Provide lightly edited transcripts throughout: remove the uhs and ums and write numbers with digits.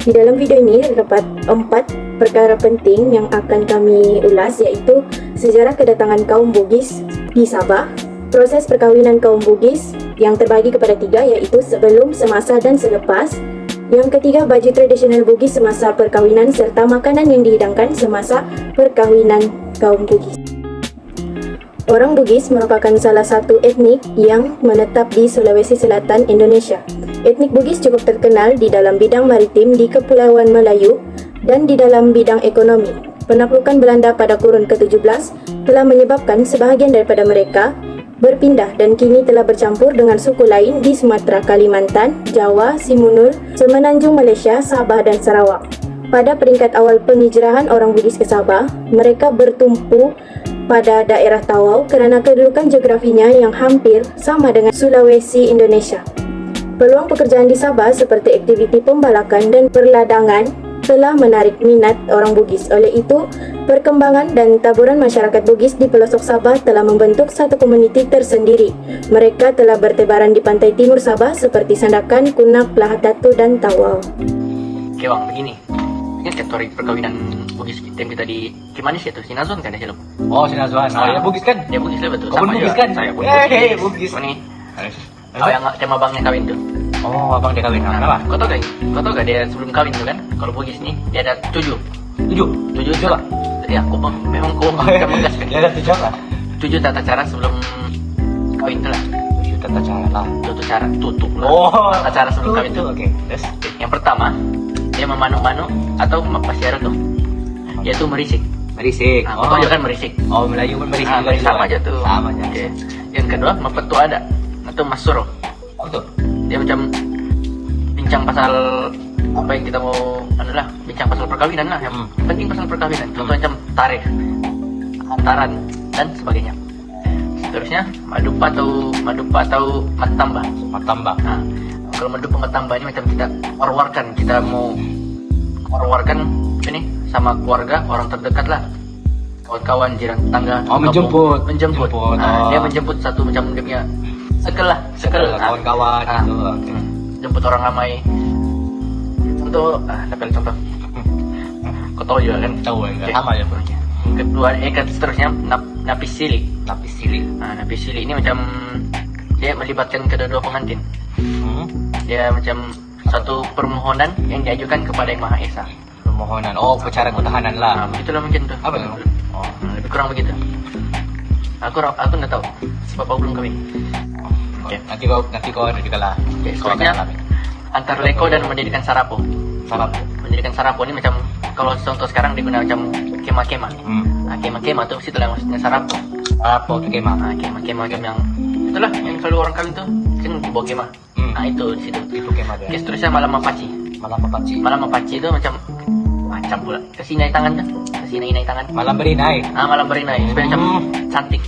Di dalam video ini terdapat 4 perkara penting yang akan kami ulas, yaitu sejarah kedatangan kaum Bugis di Sabah, proses perkawinan kaum Bugis yang terbagi kepada 3, yaitu sebelum, semasa, dan selepas. Yang ketiga, baju tradisional Bugis semasa perkawinan serta makanan yang dihidangkan semasa perkawinan kaum Bugis. Orang Bugis merupakan salah satu etnik yang menetap di Sulawesi Selatan, Indonesia. Etnik Bugis cukup terkenal di dalam bidang maritim di Kepulauan Melayu dan di dalam bidang ekonomi. Penaklukan Belanda pada kurun ke-17 telah menyebabkan sebahagian daripada mereka berpindah dan kini telah bercampur dengan suku lain di Sumatera, Kalimantan, Jawa, Simunul, Semenanjung Malaysia, Sabah, dan Sarawak. Pada peringkat awal penghijrahan orang Bugis ke Sabah, mereka bertumpu pada daerah Tawau kerana kedudukan geografinya yang hampir sama dengan Sulawesi, Indonesia. Peluang pekerjaan di Sabah seperti aktiviti pembalakan dan perladangan telah menarik minat orang Bugis. Oleh itu, perkembangan dan taburan masyarakat Bugis di pelosok Sabah telah membentuk satu komuniti tersendiri. Mereka telah bertebaran di pantai timur Sabah seperti Sandakan, Kunak, Lahad Datu, dan Tawau. Oke bang, begini. Ini teori perkawinan Bugis yang kita di Malaysia itu, Sinazon kan ya, Oh, Sinazwan. Oh, ya Bugis kan? Dia Bugis lah betul. Kau pun Bugis kan? Saya pun Bugis. Oh, nih. Oh, yang sama abangnya kawin tuh. Oh, abang dia kawin. Kenapa? Kau tau gak dia sebelum kawin tuh kan? Kalau Bugis nih, dia ada 7 lah. Ya, aku memang bisa menggas kan. Dia ada 7 apa? 7 tata cara sebelum kawin tuh lah. 7 tata cara lah. Tutup lah. Oh, tata cara sebelum kawin tuh. Oke. Terus yang pertama, dia memanuk-manuk atau mempasiara tuh. Yaitu merisik. merisik. Nah, oh, kan merisik. Oh, Melayu pun merisik juga. Sama aja tuh. Sama aja. Okay. Yang kedua, mempetu ada atau masuro. Oh, tuh. Dia macam bincang pasal apa yang kita mau bincang pasal perkawinan lah, yang penting pasal perkawinan. Contoh macam tarikh, hantaran, dan sebagainya. Seterusnya madupa atau matamba. Nah, kalau madupa matamba ini macam kita mau warwarkan ini sama keluarga, orang terdekat lah, kawan-kawan, jiran tetangga. Oh, menjemput. Nah, dia menjemput satu macam dia punya sekel kawan-kawan gitu. Jemput orang ramai. Contoh, dapat contoh. Kau tahu juga kan? Tahu kan? Sama ya bro. Kedua, seterusnya napis sili. Nah, Napis sili ini macam dia melibatkan kedua pengantin. Dia macam satu permohonan yang diajukan kepada Yang Maha Esa. Permohonan. Oh, upacara ketahanan lah. Begitulah mungkin tuh. Apa itu? Oh, lebih kurang begitu. Aku nggak tahu sebab aku belum kawin. Okay. Nanti kau ada juga lah. Seterusnya antar leko dan mendirikan sarapo. Mendirikan sarapo ini macam kalau contoh sekarang digunakan macam kema-kema. Nah, kema-kema tuh situlah maksudnya sarapo. Sarapo itu kema. Nah, kema yang itulah yang selalu orang kawin tuh kan dibawa kema. Nah, itu di situ. Itu kema dia. Oke, seterusnya malam mapaci. Malam mapaci itu macam pula kasih naik tangan kan? Kasih naik tangan. Malam berinai. Malam berinai. Supaya macam cantik.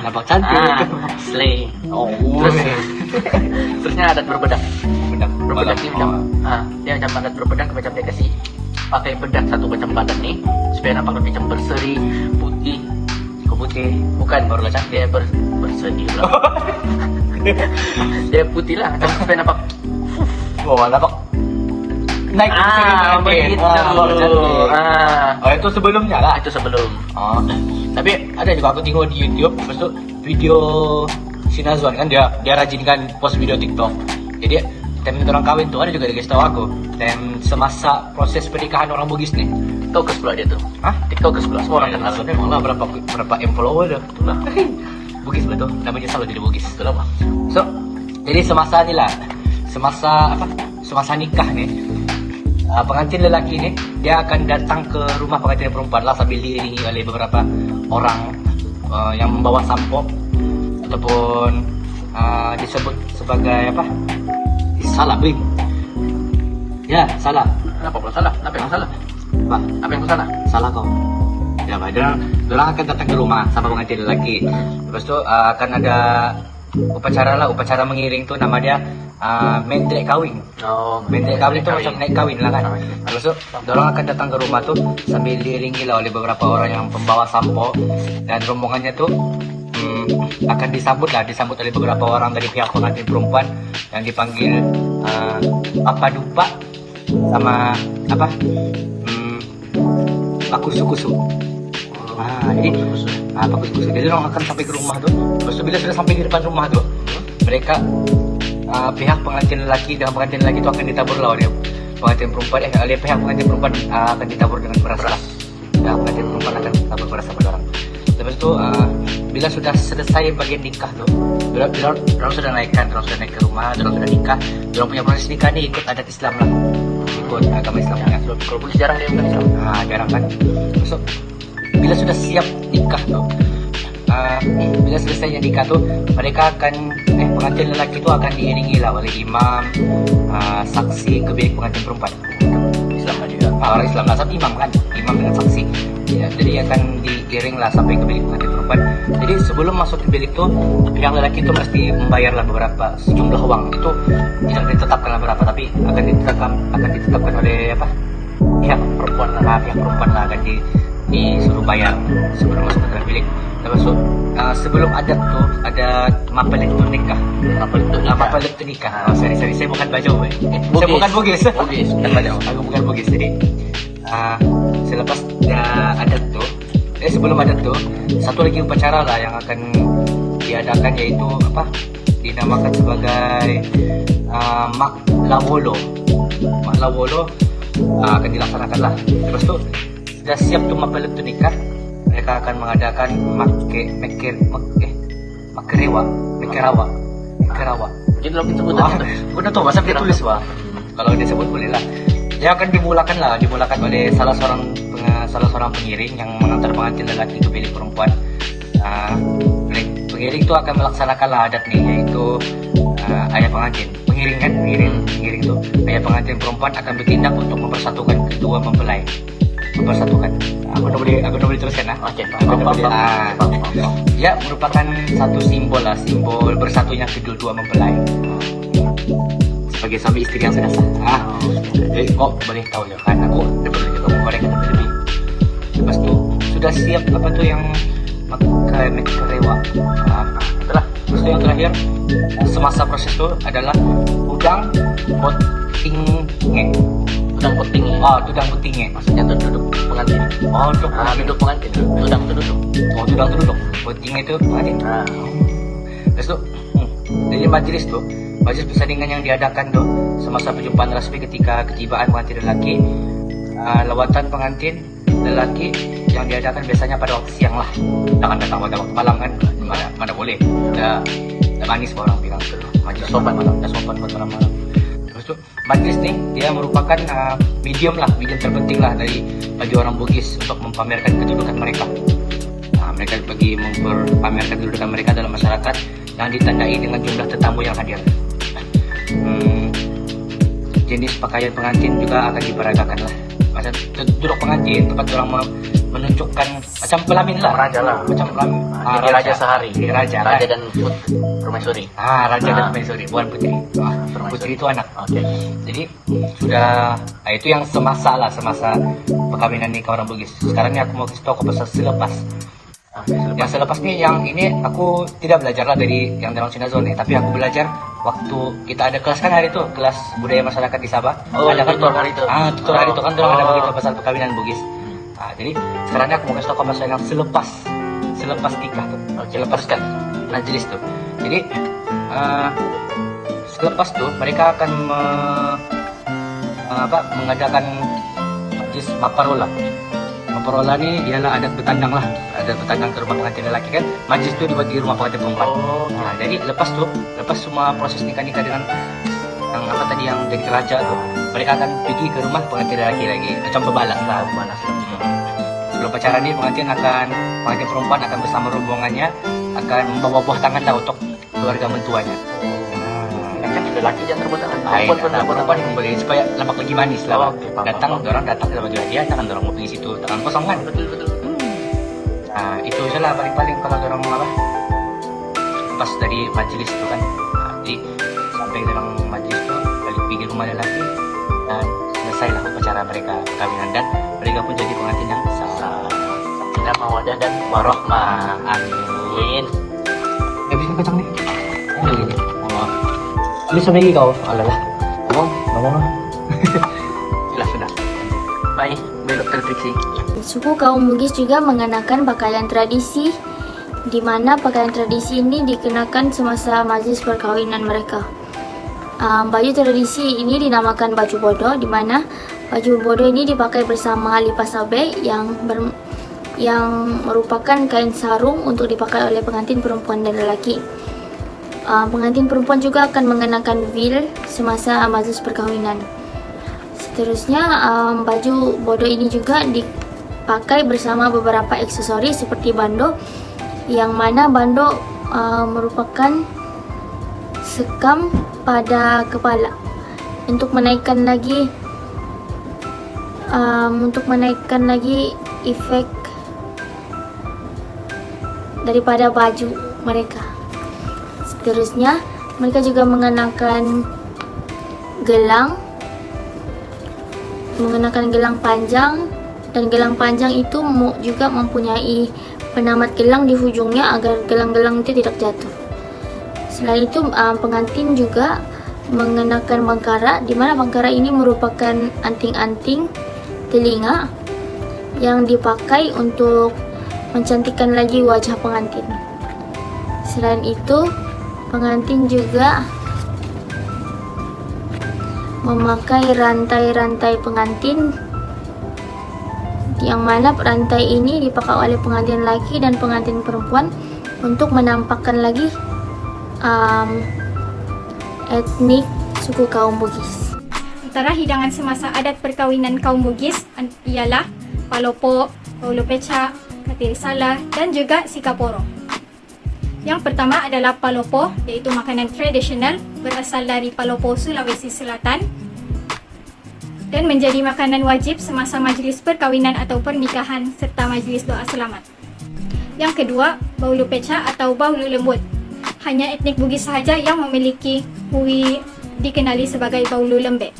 Nampak cantik. Slay. Oh. Terusnya adat berbedak. Berbedak ini macam dia macam adat berbedak, macam dia kasih pakai bedak satu macam badan nih supaya nampak lebih macam berseri, putih. Putih. Bukan baru cantik, dia berseri pula. Dia putih lah macam supaya nampak. Oh, nampak naik begitu. Oh, itu sebelumnya lah. Itu sebelum. Oh. Tapi ada juga aku tengok di YouTube, lepas tu video Sinazwan kan dia rajin kan post video TikTok. Jadi time orang kawin tu ada juga dia kasih tahu aku. Time semasa proses pernikahan orang Bugis nih. TikTokers pula dia tuh. TikTokers pula semua orang kenal. Sebenarnya malah berapa follower dah. Itulah. Bugis betul. Namanya selalu jadi Bugis. Itulah Bang. So, jadi semasa ni lah. Semasa nikah nih. Pengantin lelaki ni dia akan datang ke rumah pengantin perempuan lah sambil diiringi oleh beberapa orang yang membawa sampok ataupun disebut sebagai apa? Salah, beli. Ya, salah. Kenapa pula salah? Apa yang salah? Apa yang salah? Salah kau. Ya, dia orang akan datang ke rumah sama pengantin lelaki. Lepas tu akan ada upacara mengiring tu nama dia mendrek kawin. Mendrek kawin tu macam naik kawin lah kan. Lepas tu orang akan datang ke rumah tu sambil diiringi lah oleh beberapa orang yang pembawa sampok dan rombongannya tu akan disambut oleh beberapa orang dari pihak pengantin perempuan yang dipanggil Papa Dupa sama apa Pak Kusu-Kusu. Jadi Pak Kusu-Kusu. Jadi orang akan sampai ke rumah tuh. Terus bila sudah sampai di depan rumah tuh, mereka pihak pengantin lelaki dengan pengantin lelaki itu akan ditabur lah oleh pengantin perempuan. Oleh pihak pengantin perempuan akan ditabur dengan beras lah. Pihak pengantin perempuan akan ditabur beras sama orang. Lepas itu bila sudah selesai bagian nikah tuh, bila orang sudah naik ke rumah, orang sudah nikah, orang punya proses nikah ini ikut adat Islam lah, ikut agama Islam ya. Kalau boleh jarang dia bukan Islam. Jarang kan. So, bila sudah siap nikah tuh, bila selesainya nikah tuh, mereka akan pengantin lelaki itu akan diiringi lah oleh imam, saksi ke bilik pengantin perempuan. Islam lah juga. Orang Islam lah, tapi imam kan, imam dengan saksi. Ya, jadi akan diiring lah sampai ke bilik pengantin perempuan. Jadi sebelum masuk ke bilik tuh, pihak lelaki itu mesti membayar lah beberapa sejumlah uang. Itu tidak ditetapkan lah berapa, tapi akan ditetapkan oleh pihak perempuan lah, akan disuruh bayar sebelum masuk ke dalam bilik. Lepas itu sebelum adat tuh ada mapelet tu nikah. Mapelet tu nikah. Sorry, saya bukan bajau. Saya bukan bugis. Bukan bajau. Aku bukan bugis. Jadi selepas adat tuh, sebelum adat tuh, satu lagi upacara lah yang akan diadakan, yaitu dinamakan sebagai Mak Lawolo. Mak Lawolo akan dilaksanakan lah. Lepas tu sudah siap tuh mapelet tu nikah, mereka akan mengadakan Makerawa. Jadi lo kita buat Guna tuh masa dia tulis wah. Kalau dia sebut boleh lah. Dia akan dimulakan oleh salah seorang pengiring yang mengantar pengantin lelaki ke bilik perempuan. Pengiring itu akan melaksanakan adat nih, yaitu ayah pengantin. Pengiring itu ayah pengantin perempuan akan bertindak untuk mempersatukan kedua mempelai. Aku udah boleh teruskan lah. Oke, Ya, merupakan satu simbol bersatunya kedua mempelai sebagai suami istri yang sudah sah. Kok boleh tahu ya kan, aku dapat juga mengorek lebih. Lepas tu sudah siap yang Makerawa. Terus yang terakhir semasa proses itu adalah udang potinge. Tudang putingnya. Tudang putingnya. Maksudnya tuh duduk pengantin. Duduk pengantin. Tudang tuh duduk. Tudang tuh duduk. Putingnya itu pengantin. Terus tuh dari majelis persandingan yang diadakan tuh semasa perjumpaan rasmi ketika ketibaan pengantin lelaki, lawatan pengantin lelaki yang diadakan biasanya pada waktu siang lah. Jangan datang pada waktu malam kan, mana boleh. Dah manis orang bilang majelis sopan buat malam-malam. Majlis nih dia merupakan medium terpenting lah bagi orang Bugis untuk memamerkan kedudukan mereka. Mereka bagi memperpamerkan kedudukan mereka dalam masyarakat yang ditandai dengan jumlah tetamu yang hadir. Jenis pakaian pengantin juga akan diperagakan lah. Macam duduk pengantin tempat orang menunjukkan macam pelamin lah. Macam pelamin. Raja sehari. Raja dan permaisuri. Raja dan permaisuri, bukan putri. Putri itu anak. Jadi sudah itu yang semasa perkawinan nikah orang Bugis. Sekarang ni aku mau kasih tahu pasal selepas. Yang selepas ni, yang ini aku tidak belajar lah dari yang dalam Cina Zone ni, tapi aku belajar waktu kita ada kelas kan hari itu, kelas budaya masyarakat di Sabah. Ada kan tutor hari itu. Tutor hari itu kan orang ada begitu pasal perkawinan Bugis. Jadi sekarang ni aku mau kasih tahu pasal yang selepas nikah tu. Selepas kan majlis tu. Jadi selepas tu mereka akan mengadakan majlis maparola. Maparola ni ialah adat bertandang lah. Adat bertandang ke rumah pengantin lelaki kan. Majlis tu dibuat di rumah pengantin perempuan. Jadi lepas semua proses nikah dengan yang jadi raja tu, mereka akan pergi ke rumah pengantin lelaki lagi. Macam berbalas lah. Sebelum pacaran ni pengantin perempuan akan bersama rombongannya akan membawa buah tangan lah untuk keluarga mentuanya. Kan lelaki jangan terbuat tangan. Perempuan yang boleh supaya nampak lagi manis lah. Datang kita bagi hadiah, jangan orang mau pergi situ tangan kosong kan. Betul. Itu je lah paling kalau orang lepas dari majlis itu kan. Jadi sampai dalam majlis itu balik pergi rumah lelaki dan selesailah upacara mereka perkawinan, dan mereka pun jadi pengantin yang sah. Sakinah mawaddah dan warahmah. Amin. kencang nih. Aduh gini. Oh. Lu sampai kau, alalah. Ngomong lah. Sudah. Baik, belok ke Triksi. Suku kaum Bugis juga mengenakan pakaian tradisi, di mana pakaian tradisi ini dikenakan semasa majlis perkawinan mereka. Baju tradisi ini dinamakan baju bodo, di mana baju bodo ini dipakai bersama lipas abe yang merupakan kain sarung untuk dipakai oleh pengantin perempuan dan lelaki. Pengantin perempuan juga akan mengenakan veil semasa majlis perkawinan. Seterusnya, baju bodo ini juga dipakai bersama beberapa aksesoris seperti bando, yang mana bando merupakan sekam pada kepala untuk menaikkan lagi efek daripada baju mereka. Seterusnya, mereka juga mengenakan gelang panjang, dan gelang panjang itu juga mempunyai penamat gelang di ujungnya agar gelang-gelang itu tidak jatuh. Selain itu, pengantin juga mengenakan bangkara, di mana bangkara ini merupakan anting-anting telinga yang dipakai untuk mencantikkan lagi wajah pengantin. Selain itu, pengantin juga memakai rantai-rantai pengantin, yang mana rantai ini dipakai oleh pengantin laki dan pengantin perempuan untuk menampakkan lagi etnik suku kaum Bugis. Antara hidangan semasa adat perkawinan kaum Bugis ialah palopo, baulu peca, katiri sala, dan juga sikaporo. Yang pertama adalah palopo, yaitu makanan tradisional berasal dari Palopo, Sulawesi Selatan, dan menjadi makanan wajib semasa majlis perkawinan atau pernikahan serta majlis doa selamat. Yang kedua, baulu peca atau baulu lembut. Hanya etnik Bugis sahaja yang memiliki kuih dikenali sebagai baulu lembek.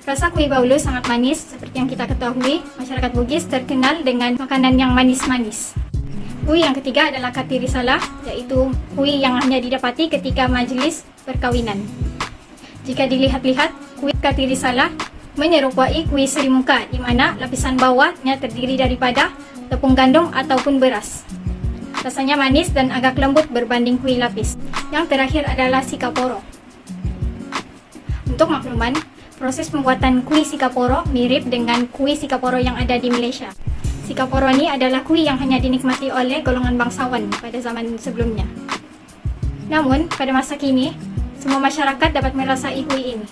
Rasa kuih baulu sangat manis. Seperti yang kita ketahui, masyarakat Bugis terkenal dengan makanan yang manis-manis. Kuih yang ketiga adalah katiri sala, yaitu kuih yang hanya didapati ketika majlis perkawinan. Jika dilihat-lihat, kuih katiri sala menyerupai kuih serimuka, di mana lapisan bawahnya terdiri daripada tepung gandum ataupun beras. Rasanya manis dan agak lembut berbanding kuih lapis. Yang terakhir adalah sikaporo. Untuk makluman, proses pembuatan kuih sikaporo mirip dengan kuih sikaporo yang ada di Malaysia. Sikaporo ini adalah kuih yang hanya dinikmati oleh golongan bangsawan pada zaman sebelumnya. Namun, pada masa kini, semua masyarakat dapat merasai kuih ini.